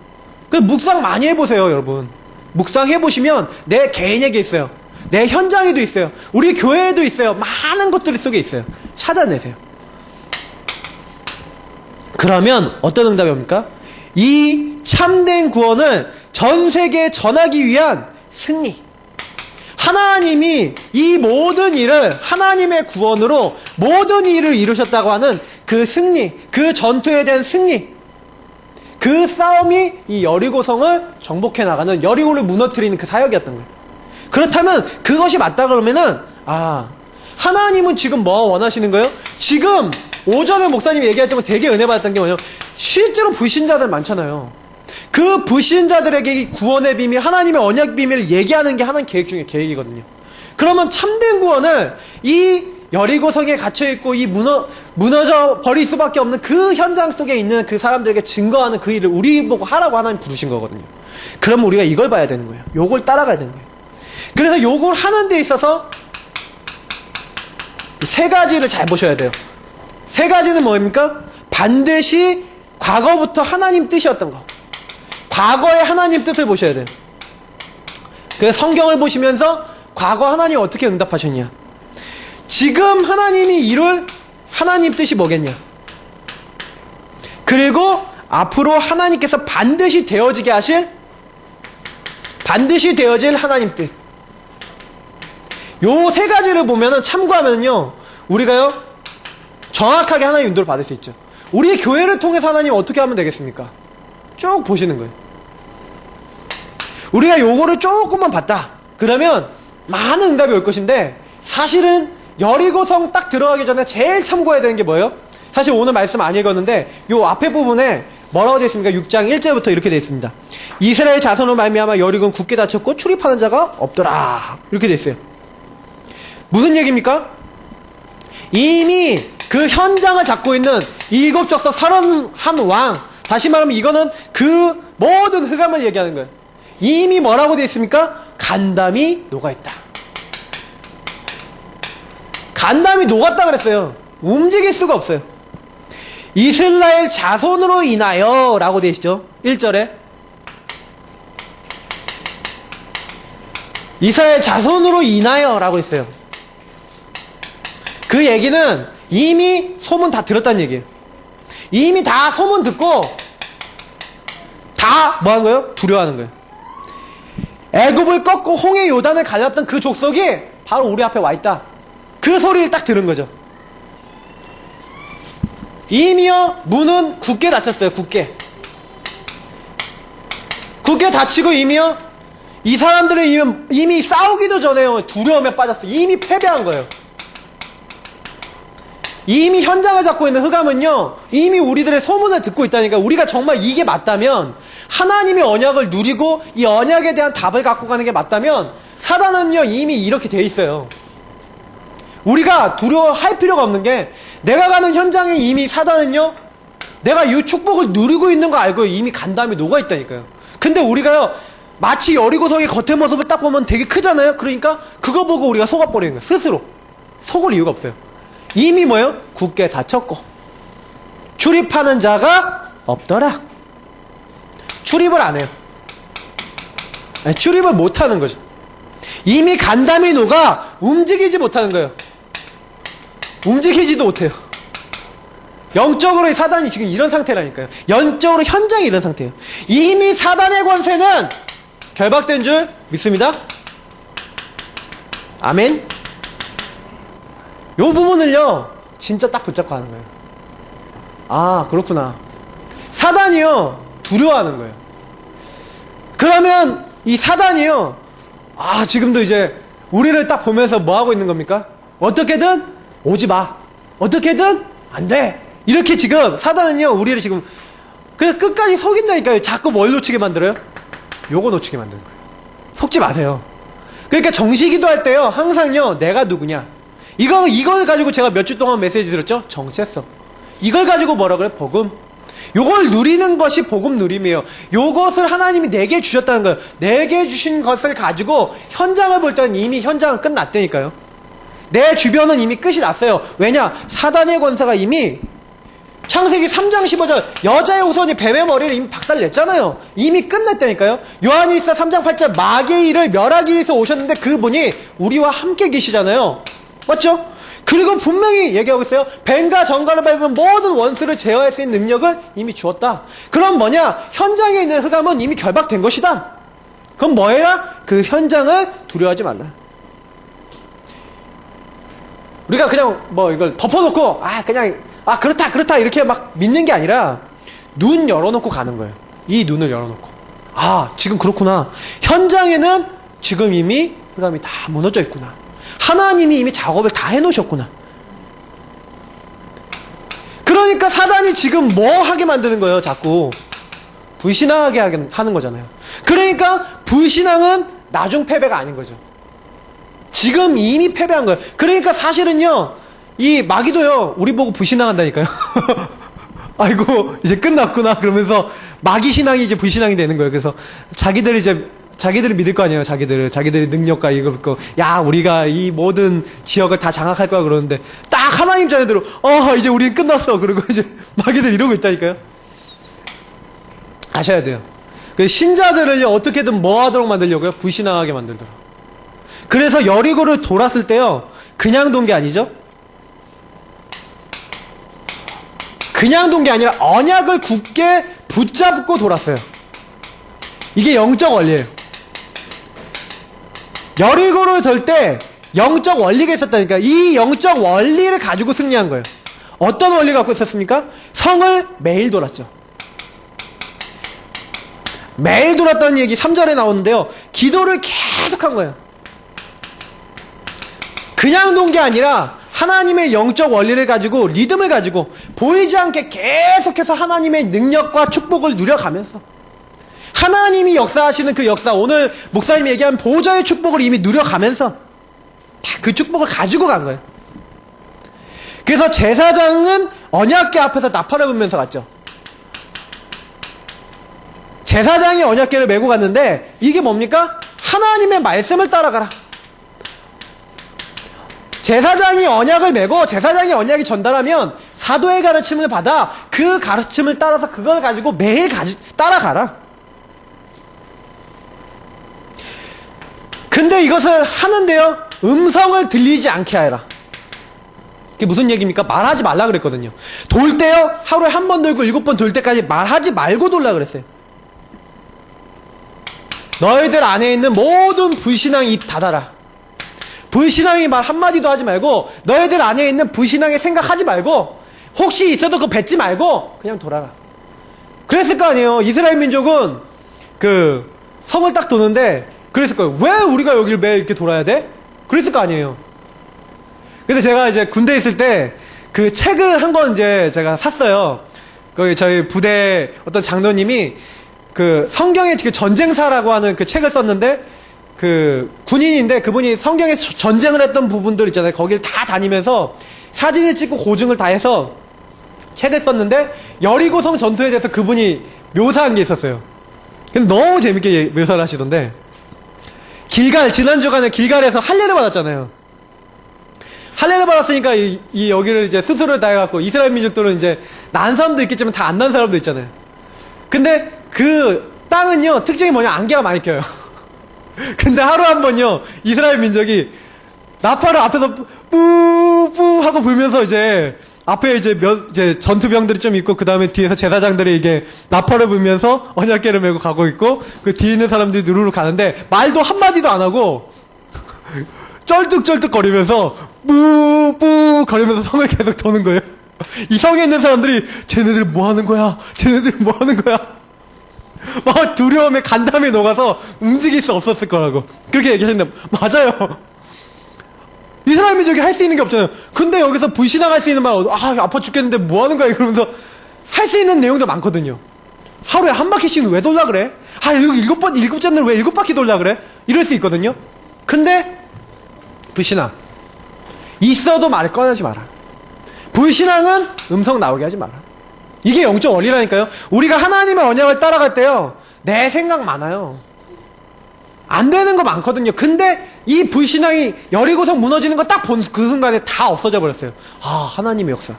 그 묵상 많이 해보세요, 여러분. 묵상 해보시면 내 개인에게 있어요. 내 현장에도 있어요. 우리 교회에도 있어요. 많은 것들 속에 있어요. 찾아내세요. 그러면 어떤 응답이 옵니까? 이 참된 구원을 전 세계에 전하기 위한 승리. 하나님이 이 모든 일을 하나님의 구원으로 모든 일을 이루셨다고 하는 그 승리, 그 전투에 대한 승리, 그 싸움이 이 여리고성을 정복해 나가는, 여리고를 무너뜨리는 그 사역이었던 거예요. 그렇다면 그것이 맞다 그러면은 하나님은 지금 뭐 원하시는 거예요? 지금 오전에 목사님이 얘기했던 거 되게 은혜 받았던 게 뭐냐면 실제로 불신자들 많잖아요. 그 불신자들에게 이 구원의 비밀, 하나님의 언약 비밀을 얘기하는 게 하나님 계획 중에 계획이거든요. 그러면 참된 구원을 이 여리고성에 갇혀있고 이 무너져 버릴 수밖에 없는 그 현장 속에 있는 그 사람들에게 증거하는 그 일을 우리 보고 하라고 하나님 부르신 거거든요. 그럼 우리가 이걸 봐야 되는 거예요. 요걸 따라가야 되는 거예요. 그래서 요걸 하는 데 있어서 세 가지를 잘 보셔야 돼요. 세 가지는 뭐입니까? 반드시 과거부터 하나님 뜻이었던 거. 과거의 하나님 뜻을 보셔야 돼요. 그래서 성경을 보시면서 과거 하나님 어떻게 응답하셨냐? 지금 하나님이 이룰 하나님 뜻이 뭐겠냐? 그리고 앞으로 하나님께서 반드시 되어지게 하실, 반드시 되어질 하나님 뜻. 요 세 가지를 보면은 참고하면요, 우리가요 정확하게 하나님 인도를 받을 수 있죠. 우리 교회를 통해서 하나님 어떻게 하면 되겠습니까? 쭉 보시는 거예요. 우리가 요거를 조금만 봤다 그러면 많은 응답이 올 것인데, 사실은 여리고성 딱 들어가기 전에 제일 참고해야 되는 게 뭐예요? 사실 오늘 말씀 안 읽었는데 요 앞에 부분에 뭐라고 되어 있습니까? 6장 1절부터 이렇게 되어 있습니다. 이스라엘 자손으로 말미암아 여리고는 굳게 닫혔고 출입하는 자가 없더라, 이렇게 되어 있어요. 무슨 얘기입니까? 이미 그 현장을 잡고 있는 일곱 족속 31왕, 다시 말하면 이거는 그 모든 흑암을 얘기하는 거예요. 이미 뭐라고 되어 있습니까? 간담이 녹아있다. 간담이 녹았다 그랬어요. 움직일 수가 없어요. 이스라엘 자손으로 인하여 라고 되어 있죠. 1절에 이스라엘 자손으로 인하여 라고 했어요. 그 얘기는 이미 소문 다 들었다는 얘기예요. 이미 다 소문 듣고 다 뭐 하는 거예요? 두려워하는 거예요. 애굽을 꺾고 홍해 요단을 갈렸던 그 족속이 바로 우리 앞에 와 있다. 그 소리를 딱 들은 거죠. 이미요 문은 굳게 닫혔어요. 굳게 닫히고 이미요 이 사람들은 이미 싸우기도 전에요 두려움에 빠졌어요. 이미 패배한 거예요. 이미 현장을 잡고 있는 흑암은요 이미 우리들의 소문을 듣고 있다니까. 우리가 정말 이게 맞다면, 하나님의 언약을 누리고 이 언약에 대한 답을 갖고 가는 게 맞다면, 사단은요 이미 이렇게 돼 있어요. 우리가 두려워할 필요가 없는 게, 내가 가는 현장에 이미 사단은요 내가 이 축복을 누리고 있는 거 알고 이미 간담이 녹아 있다니까요. 근데 우리가요 마치 여리고성의 겉의 모습을 딱 보면 되게 크잖아요. 그러니까 그거 보고 우리가 속아버리는 거예요. 스스로 속을 이유가 없어요. 이미 뭐예요? 굳게 닫혔고 출입하는 자가 없더라. 출입을 안 해요. 아니, 출입을 못 하는 거죠. 이미 간담이 녹아 움직이지 못하는 거예요. 움직이지도 못해요. 영적으로 사단이 지금 이런 상태라니까요. 영적으로 현장이 이런 상태예요. 이미 사단의 권세는 결박된 줄 믿습니다. 아멘. 요 부분을요 진짜 딱 붙잡고 하는 거예요. 아 그렇구나. 사단이요 두려워하는 거예요. 그러면 이 사단이요 지금도 이제 우리를 딱 보면서 뭐 하고 있는 겁니까? 어떻게든 오지 마, 어떻게든 안 돼, 이렇게 지금 사단은요 우리를 지금 그래서 끝까지 속인다니까요. 자꾸 뭘 놓치게 만들어요? 요거 놓치게 만드는 거예요. 속지 마세요. 그러니까 정시기도 할 때요 항상요 내가 누구냐, 이걸 가지고 제가 몇 주 동안 메시지 들었죠? 정체성. 이걸 가지고 뭐라 그래요? 복음. 요걸 누리는 것이 복음 누림이에요. 요것을 하나님이 내게 주셨다는 거예요. 내게 주신 것을 가지고 현장을 볼 때는 이미 현장은 끝났다니까요. 내 주변은 이미 끝이 났어요. 왜냐? 사단의 권세가 이미 창세기 3장 15절 여자의 후손이 뱀의 머리를 이미 박살냈잖아요. 이미 끝냈다니까요. 요한일서 3장 8절 마귀의 일을 멸하기 위해서 오셨는데 그분이 우리와 함께 계시잖아요. 맞죠? 그리고 분명히 얘기하고 있어요. 뱀과 정갈을 밟으면 모든 원수를 제어할 수 있는 능력을 이미 주었다. 그럼 뭐냐? 현장에 있는 흑암은 이미 결박된 것이다. 그럼 뭐해라? 그 현장을 두려워하지 말라. 우리가 그냥 뭐 이걸 덮어놓고 그냥 그렇다 이렇게 막 믿는 게 아니라 눈 열어놓고 가는 거예요. 이 눈을 열어놓고 지금 그렇구나. 현장에는 지금 이미 흑암이 다 무너져 있구나. 하나님이 이미 작업을 다 해놓으셨구나. 그러니까 사단이 지금 뭐 하게 만드는 거예요? 자꾸 불신앙하게 하는 거잖아요. 그러니까 불신앙은 나중 패배가 아닌 거죠. 지금 이미 패배한 거예요. 그러니까 사실은요, 이 마귀도요, 우리 보고 불신앙한다니까요. 아이고, 이제 끝났구나. 그러면서 마귀 신앙이 이제 불신앙이 되는 거예요. 그래서 자기들이 믿을 거 아니에요. 자기들의 능력과 이거, 우리가 이 모든 지역을 다 장악할 거야. 그러는데, 딱 하나님 자녀대로, 이제 우리는 끝났어. 그리고 이제 마귀들 이러고 있다니까요. 아셔야 돼요. 그 신자들을 어떻게든 뭐 하도록 만들려고요? 불신앙하게 만들더라. 그래서 여리고를 돌았을 때요, 그냥 돈 게 아니죠? 그냥 돈 게 아니라 언약을 굳게 붙잡고 돌았어요. 이게 영적 원리예요. 여리고를 돌 때 영적 원리가 있었다니까. 이 영적 원리를 가지고 승리한 거예요. 어떤 원리 갖고 있었습니까? 성을 매일 돌았죠. 매일 돌았다는 얘기 3절에 나오는데요, 기도를 계속한 거예요. 그냥 논 게 아니라 하나님의 영적 원리를 가지고, 리듬을 가지고 보이지 않게 계속해서 하나님의 능력과 축복을 누려가면서, 하나님이 역사하시는 그 역사, 오늘 목사님이 얘기한 보좌의 축복을 이미 누려가면서 그 축복을 가지고 간 거예요. 그래서 제사장은 언약궤 앞에서 나팔을 불면서 갔죠. 제사장이 언약궤를 메고 갔는데, 이게 뭡니까? 하나님의 말씀을 따라가라. 제사장이 언약을 메고 제사장이 언약이 전달하면 사도의 가르침을 받아 그 가르침을 따라서 그걸 가지고 매일 따라가라. 근데 이것을 하는데요, 음성을 들리지 않게 하라. 그게 무슨 얘기입니까? 말하지 말라 그랬거든요. 돌 때요, 하루에 한 번 돌고 7번 돌 때까지 말하지 말고 돌라 그랬어요. 너희들 안에 있는 모든 불신앙 입 닫아라. 불신앙의 말 한마디도 하지 말고, 너희들 안에 있는 불신앙의 생각하지 말고, 혹시 있어도 그거 뱉지 말고 그냥 돌아라. 그랬을 거 아니에요. 이스라엘 민족은 그 성을 딱 도는데 그랬을 거예요. 왜 우리가 여기를 매일 이렇게 돌아야 돼? 그랬을 거 아니에요. 근데 제가 이제 군대에 있을 때 그 책을 한 권 이제 제가 샀어요. 거기 저희 부대 어떤 장로님이 그 성경의 그 전쟁사라고 하는 그 책을 썼는데, 그 군인인데 그분이 성경에 전쟁을 했던 부분들 있잖아요. 거길 다 다니면서 사진을 찍고 고증을 다 해서 책을 썼는데, 여리고성 전투에 대해서 그분이 묘사한 게 있었어요. 근데 너무 재밌게 묘사를 하시던데, 지난주간에 길갈에서 할례를 받았잖아요. 할례를 받았으니까 이 여기를 이제 수술을 다 해갖고, 이스라엘 민족들은 이제 난 사람도 있겠지만 다 안 난 사람도 있잖아요. 근데 그 땅은요, 특징이 뭐냐, 안개가 많이 껴요. 근데 하루 한 번요, 이스라엘 민족이 나팔을 앞에서 뿌뿌 하고 불면서 이제 앞에 이제 전투병들이 좀 있고, 그 다음에 뒤에서 제사장들이 이게 나팔을 불면서 언약궤를 메고 가고 있고, 그 뒤에 있는 사람들이 누르르 가는데 말도 한마디도 안 하고 쩔뚝쩔뚝 거리면서 뿌뿌 거리면서 성을 계속 도는 거예요. 이 성에 있는 사람들이 쟤네들 뭐 하는 거야? 쟤네들 뭐 하는 거야? 막 두려움에 간담이 녹아서 움직일 수 없었을 거라고 그렇게 얘기했는데, 맞아요. 이스라엘 민족이 할 수 있는 게 없잖아요. 근데 여기서 불신앙할 수 있는 말, 아파 죽겠는데 뭐 하는 거야? 이러면서 할 수 있는 내용도 많거든요. 하루에 한 바퀴씩은 왜 돌라 그래? 일곱째 날 왜 7바퀴 돌라 그래? 이럴 수 있거든요. 근데 불신앙 있어도 말을 꺼내지 마라. 불신앙은 음성 나오게 하지 마라. 이게 영적 원리라니까요. 우리가 하나님의 언약을 따라갈 때요, 내 생각 많아요. 안 되는 거 많거든요. 근데 이 불신앙이 여리고성 무너지는 거 딱 본 그 순간에 다 없어져 버렸어요. 하나님의 역사.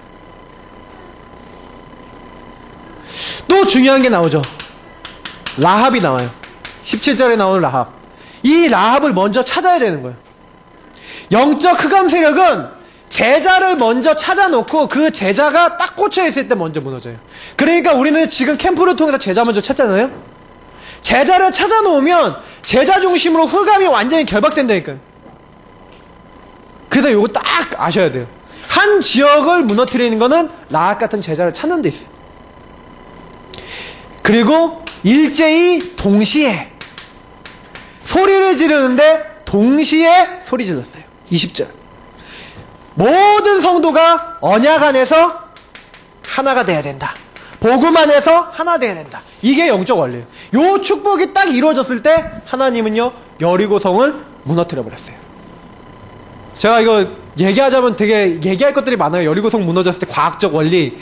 또 중요한 게 나오죠. 라합이 나와요. 17절에 나오는 라합. 이 라합을 먼저 찾아야 되는 거예요. 영적 흑암 세력은 제자를 먼저 찾아놓고 그 제자가 딱 꽂혀있을 때 먼저 무너져요. 그러니까 우리는 지금 캠프를 통해서 제자 먼저 찾잖아요. 제자를 찾아놓으면 제자 중심으로 흑암이 완전히 결박된다니까요. 그래서 요거 딱 아셔야 돼요. 한 지역을 무너뜨리는 거는 라합 같은 제자를 찾는 데 있어요. 그리고 일제히 동시에 소리를 지르는데 동시에 소리 질렀어요. 20절. 모든 성도가 언약 안에서 하나가 돼야 된다. 복음 안에서 하나 돼야 된다. 이게 영적 원리예요. 요 축복이 딱 이루어졌을 때 하나님은요 여리고성을 무너뜨려 버렸어요. 제가 이거 얘기하자면 되게 얘기할 것들이 많아요. 여리고성 무너졌을 때 과학적 원리.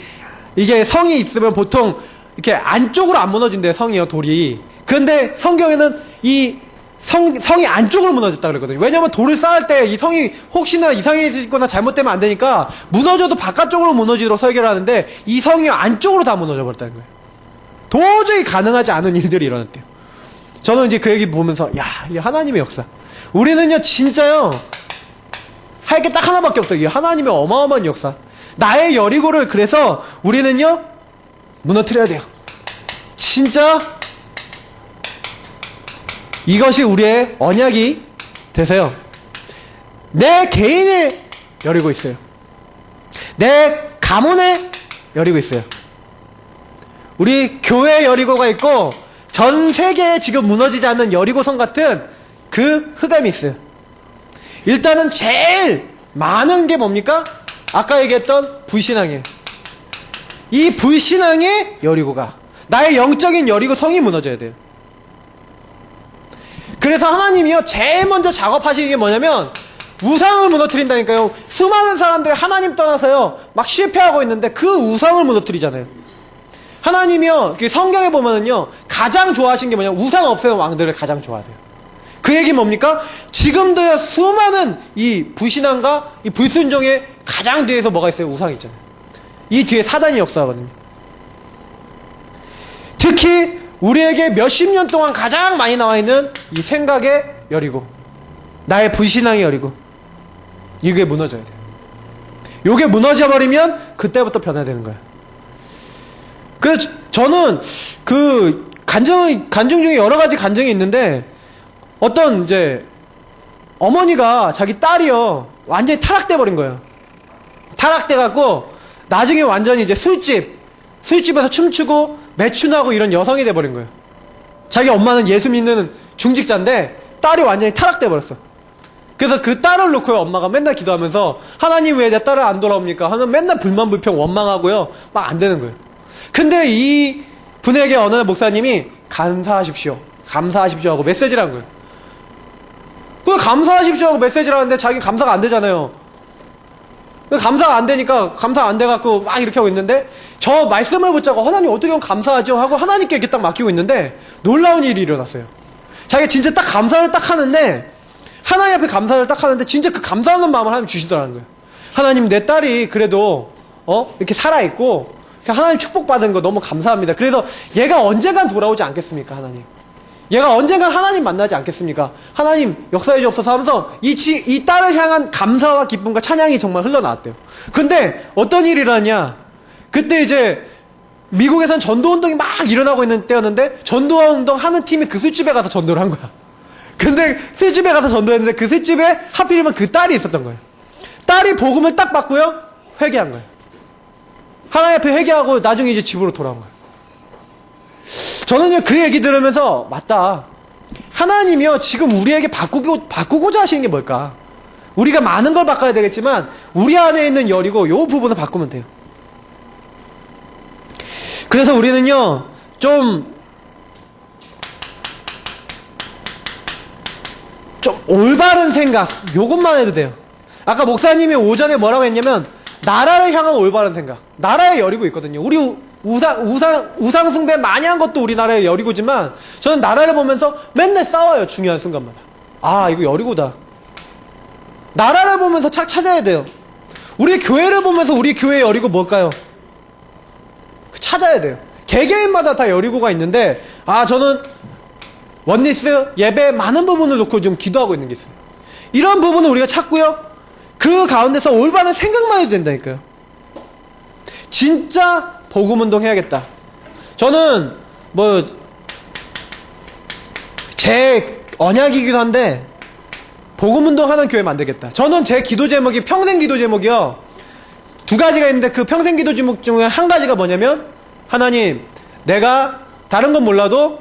이게 성이 있으면 보통 이렇게 안쪽으로 안 무너진대요. 성이요, 돌이. 근데 성경에는 이 성이 안쪽으로 무너졌다 그랬거든요. 왜냐면 돌을 쌓을 때 이 성이 혹시나 이상해지거나 잘못되면 안 되니까 무너져도 바깥쪽으로 무너지도록 설계를 하는데 이 성이 안쪽으로 다 무너져 버렸다는 거예요. 도저히 가능하지 않은 일들이 일어났대요. 저는 이제 그 얘기 보면서 야, 이 하나님의 역사. 우리는요 진짜요 할 게 딱 하나밖에 없어요. 이 하나님의 어마어마한 역사. 나의 여리고를 그래서 우리는요 무너뜨려야 돼요. 진짜 이것이 우리의 언약이 되세요. 내 개인의 여리고 있어요. 내 가문의 여리고 있어요. 우리 교회 여리고가 있고 전 세계에 지금 무너지지 않는 여리고성 같은 그 흑암이 있어요. 일단은 제일 많은 게 뭡니까? 아까 얘기했던 불신앙이에요. 이 불신앙의 여리고가 나의 영적인 여리고성이 무너져야 돼요. 그래서 하나님이요 제일 먼저 작업하시는 게 뭐냐면 우상을 무너뜨린다니까요. 수많은 사람들이 하나님 떠나서요 막 실패하고 있는데 그 우상을 무너뜨리잖아요. 하나님이요 성경에 보면은요 가장 좋아하신 게 뭐냐면 우상 없애는 왕들을 가장 좋아하세요. 그 얘기 뭡니까? 지금도요 수많은 이 불신앙과 이 불순종의 가장 뒤에서 뭐가 있어요? 우상이 있잖아요. 이 뒤에 사단이 역사하거든요. 특히 우리에게 몇십 년 동안 가장 많이 나와 있는 이 생각의 여리고, 나의 불신앙의 여리고, 이게 무너져야 돼요. 이게 무너져 버리면 그때부터 변화되는 거예요. 그래서 저는 그 간증 중에 여러 가지 간증이 있는데 어떤 이제 어머니가 자기 딸이요 완전히 타락돼 버린 거예요. 타락돼 갖고 나중에 완전히 이제 술집에서 춤추고 매춘하고 이런 여성이 돼 버린 거예요. 자기 엄마는 예수 믿는 중직자인데 딸이 완전히 타락돼 버렸어. 그래서 그 딸을 놓고요 엄마가 맨날 기도하면서 하나님 왜 내 딸을 안 돌아옵니까 하면 맨날 불만불평 원망하고요 막 안 되는 거예요. 근데 이 분에게 어느 날 목사님이 감사하십시오 하고 메시지를 한 거예요. 그 감사하십시오 하고 메시지를 하는데 자기 감사가 안 되잖아요. 감사가 안 되니까 감사가 안 돼갖고 막 이렇게 하고 있는데 저 말씀을 붙잡고 하나님 어떻게 하면 감사하죠 하고 하나님께 이렇게 딱 맡기고 있는데 놀라운 일이 일어났어요. 자기가 진짜 딱 감사를 딱 하는데 하나님 앞에 감사를 딱 하는데 진짜 그 감사하는 마음을 하나님 주시더라는 거예요. 하나님 내 딸이 그래도 이렇게 살아있고 하나님 축복받은 거 너무 감사합니다. 그래서 얘가 언젠간 돌아오지 않겠습니까 하나님. 얘가 언젠간 하나님 만나지 않겠습니까? 하나님 역사해 주옵소서 하면서 이 딸을 향한 감사와 기쁨과 찬양이 정말 흘러나왔대요. 근데 어떤 일이 일어났냐? 그때 이제 미국에선 전도운동이 막 일어나고 있는 때였는데 전도운동 하는 팀이 그 술집에 가서 전도를 한 거야. 근데 술집에 가서 전도했는데 그 술집에 하필이면 그 딸이 있었던 거예요. 딸이 복음을 딱 받고요 회개한 거예요. 하나님 앞에 회개하고 나중에 이제 집으로 돌아온 거예요. 저는요 그 얘기 들으면서 맞다. 하나님이요 지금 우리에게 바꾸고자 하시는 게 뭘까? 우리가 많은 걸 바꿔야 되겠지만 우리 안에 있는 열이고 요 부분을 바꾸면 돼요. 그래서 우리는요 좀 올바른 생각 요것만 해도 돼요. 아까 목사님이 오전에 뭐라고 했냐면 나라를 향한 올바른 생각, 나라의 여리고 있거든요. 우리 우상 숭배 많이 한 것도 우리나라의 여리고지만 저는 나라를 보면서 맨날 싸워요. 중요한 순간마다. 아 이거 여리고다. 나라를 보면서 찾아야 돼요. 우리 교회를 보면서 우리 교회의 여리고 뭘까요? 찾아야 돼요. 개개인마다 다 여리고가 있는데 저는 원리스 예배 많은 부분을 놓고 좀 기도하고 있는 게 있어요. 이런 부분을 우리가 찾고요 그 가운데서 올바른 생각만 해도 된다니까요. 진짜 복음운동 해야겠다. 저는 제 언약이기도 한데 복음운동 하는 교회 만들겠다. 저는 제 기도 제목이 평생 기도 제목이요. 두 가지가 있는데 그 평생 기도 제목 중에 한 가지가 뭐냐면 하나님, 내가 다른 건 몰라도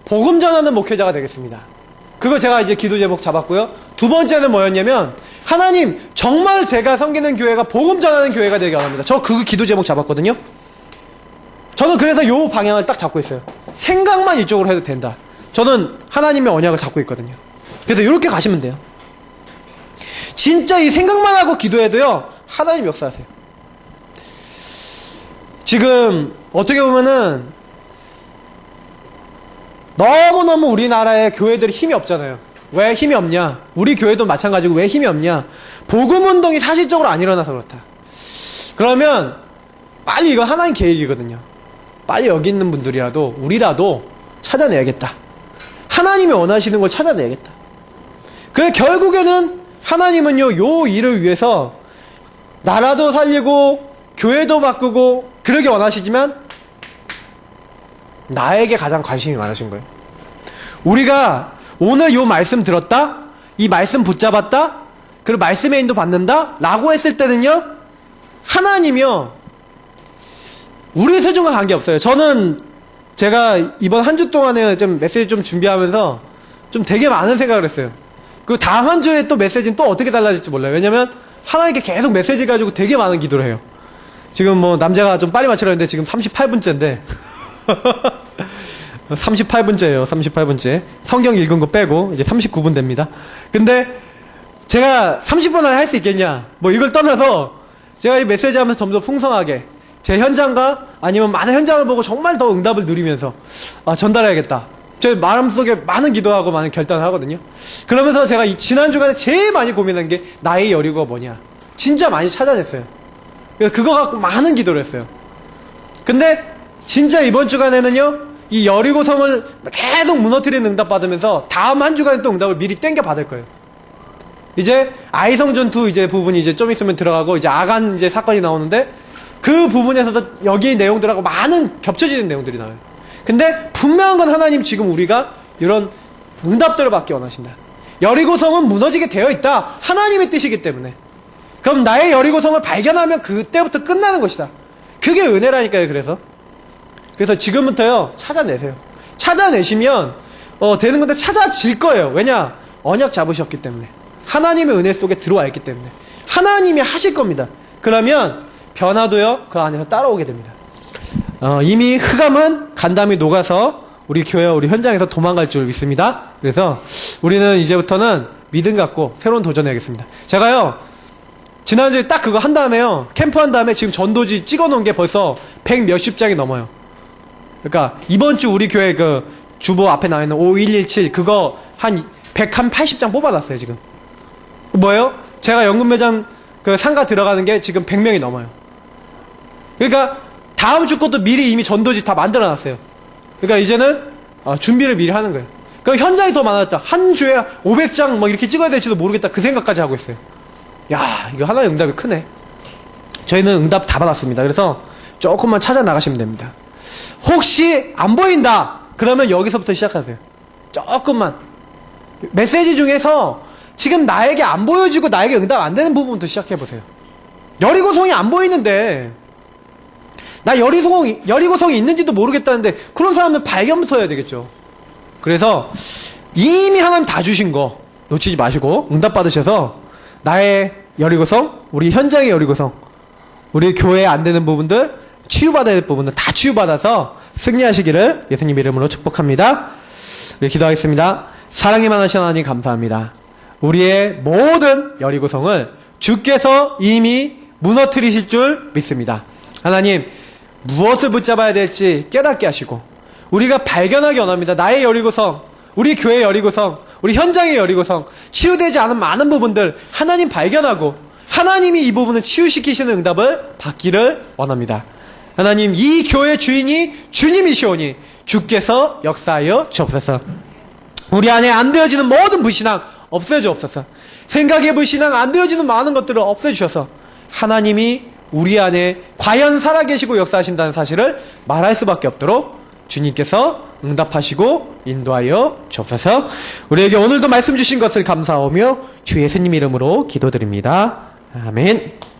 복음 전하는 목회자가 되겠습니다. 그거 제가 이제 기도 제목 잡았고요. 두 번째는 뭐였냐면 하나님, 정말 제가 섬기는 교회가 복음 전하는 교회가 되게 원합니다. 저 그 기도 제목 잡았거든요. 저는 그래서 요 방향을 딱 잡고 있어요. 생각만 이쪽으로 해도 된다. 저는 하나님의 언약을 잡고 있거든요. 그래서 이렇게 가시면 돼요. 진짜 이 생각만 하고 기도해도요, 하나님 역사하세요. 지금 어떻게 보면은 너무너무 우리나라의 교회들이 힘이 없잖아요. 왜 힘이 없냐? 우리 교회도 마찬가지고 왜 힘이 없냐? 복음운동이 사실적으로 안 일어나서 그렇다. 그러면 빨리 이거 하나님 계획이거든요. 빨리 여기 있는 분들이라도 우리라도 찾아내야겠다. 하나님이 원하시는 걸 찾아내야겠다. 그래 결국에는 하나님은요, 요 일을 위해서 나라도 살리고 교회도 바꾸고 그러기 원하시지만 나에게 가장 관심이 많으신 거예요. 우리가 오늘 요 말씀 들었다, 이 말씀 붙잡았다, 그리고 말씀의 인도 받는다 라고 했을 때는요, 하나님이요 우리의 소중과 관계없어요. 저는 제가 이번 한 주 동안에 좀 메시지 좀 준비하면서 좀 되게 많은 생각을 했어요. 그 다음 한 주에 또 메시지는 또 어떻게 달라질지 몰라요. 왜냐면 하나님께 계속 메시지 가지고 되게 많은 기도를 해요. 지금 뭐 남자가 좀 빨리 맞추려 했는데 지금 38분째인데 38분째예요. 38분째. 성경 읽은 거 빼고 이제 39분 됩니다. 근데 제가 30분 안에 할 수 있겠냐? 뭐 이걸 떠나서 제가 이 메시지 하면서 좀 더 풍성하게 제 현장과 아니면 많은 현장을 보고 정말 더 응답을 누리면서 전달해야겠다. 제 마음속에 많은 기도하고 많은 결단을 하거든요. 그러면서 제가 지난 주간에 제일 많이 고민한 게 나의 여리고가 뭐냐. 진짜 많이 찾아냈어요. 그거 갖고 많은 기도를 했어요. 근데 진짜 이번 주간에는요, 이 여리고성을 계속 무너뜨리는 응답 받으면서 다음 한 주간에 또 응답을 미리 땡겨 받을 거예요. 이제 아이성 전투 이제 부분이 이제 좀 있으면 들어가고 이제 아간 이제 사건이 나오는데 그 부분에서도 여기 내용들하고 많은 겹쳐지는 내용들이 나와요. 근데 분명한 건 하나님 지금 우리가 이런 응답들을 받기 원하신다. 여리고성은 무너지게 되어 있다. 하나님의 뜻이기 때문에. 그럼 나의 여리고성을 발견하면 그때부터 끝나는 것이다. 그게 은혜라니까요. 그래서 지금부터요 찾아내세요. 찾아내시면 되는 건데 찾아질 거예요. 왜냐? 언약 잡으셨기 때문에. 하나님의 은혜 속에 들어와 있기 때문에. 하나님이 하실 겁니다. 그러면 변화도요 그 안에서 따라오게 됩니다. 이미 흑암은 간담이 녹아서 우리 교회, 우리 현장에서 도망갈 줄 믿습니다. 그래서 우리는 이제부터는 믿음 갖고 새로운 도전해야겠습니다. 제가요 지난주에 딱 그거 한 다음에요, 캠프 한 다음에 지금 전도지 찍어 놓은 게 벌써 100 몇십 장이 넘어요. 그러니까 이번 주 우리 교회 그 주보 앞에 나와 있는 5117 그거 한 180장 뽑아놨어요. 지금 뭐예요? 제가 연금 매장 그 상가 들어가는 게 지금 100명이 넘어요. 그러니까 다음 주 것도 미리 이미 전도지 다 만들어놨어요. 그러니까 이제는 준비를 미리 하는 거예요. 그러니까 현장이 더 많았다. 한 주에 500장 막 이렇게 찍어야 될지도 모르겠다. 그 생각까지 하고 있어요. 야, 이거 하나의 응답이 크네. 저희는 응답 다 받았습니다. 그래서 조금만 찾아 나가시면 됩니다. 혹시 안 보인다 그러면 여기서부터 시작하세요. 조금만 메시지 중에서 지금 나에게 안 보여지고 나에게 응답 안 되는 부분부터 시작해보세요. 여리고성이 안 보이는데 나 여리고성이 있는지도 모르겠다는데 그런 사람은 발견부터 해야 되겠죠. 그래서 이미 하나님 다 주신 거 놓치지 마시고 응답 받으셔서 나의 여리고성, 우리 현장의 여리고성, 우리 교회에 안 되는 부분들, 치유받아야 될 부분들 다 치유받아서 승리하시기를 예수님 이름으로 축복합니다. 우리 기도하겠습니다. 사랑이 많으신 하나님 감사합니다. 우리의 모든 여리고성을 주께서 이미 무너뜨리실 줄 믿습니다. 하나님, 무엇을 붙잡아야 될지 깨닫게 하시고 우리가 발견하기 원합니다. 나의 여리고성, 우리 교회의 여리고성, 우리 현장의 여리고성, 치유되지 않은 많은 부분들 하나님 발견하고 하나님이 이 부분을 치유시키시는 응답을 받기를 원합니다. 하나님, 이 교회 주인이 주님이시오니 주께서 역사하여 주옵소서. 우리 안에 안 되어지는 모든 불신앙 없애주옵소서. 생각의 불신앙 안 되어지는 많은 것들을 없애주셔서 하나님이 우리 안에 과연 살아계시고 역사하신다는 사실을 말할 수밖에 없도록 주님께서 응답하시고 인도하여 주옵소서. 우리에게 오늘도 말씀 주신 것을 감사하며 주 예수님 이름으로 기도드립니다. 아멘.